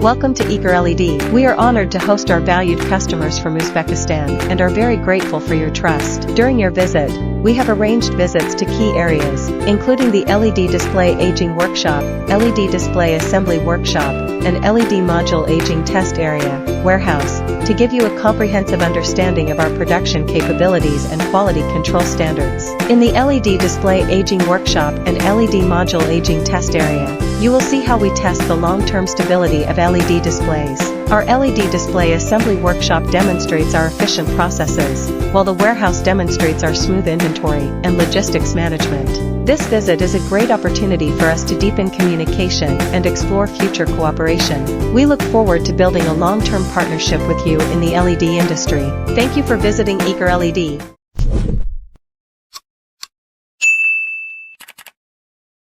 Welcome to EagerLED. We are honored to host our valued customers from Uzbekistan and are very grateful for your trust. During your visit, we have arranged visits to key areas, including the LED display aging workshop, LED display assembly workshop, and LED module aging test area, warehouse, to give you a comprehensive understanding of our production capabilities and quality control standards. In the LED display aging workshop and LED module aging test area, you will see how we test the long-term stability of LED displays. Our LED display assembly workshop demonstrates our efficient processes, while the warehouse demonstrates our smooth inventory and logistics management. This visit is a great opportunity for us to deepen communication and explore future cooperation. We look forward to building a long-term partnership with you in the LED industry. Thank you for visiting EagerLED.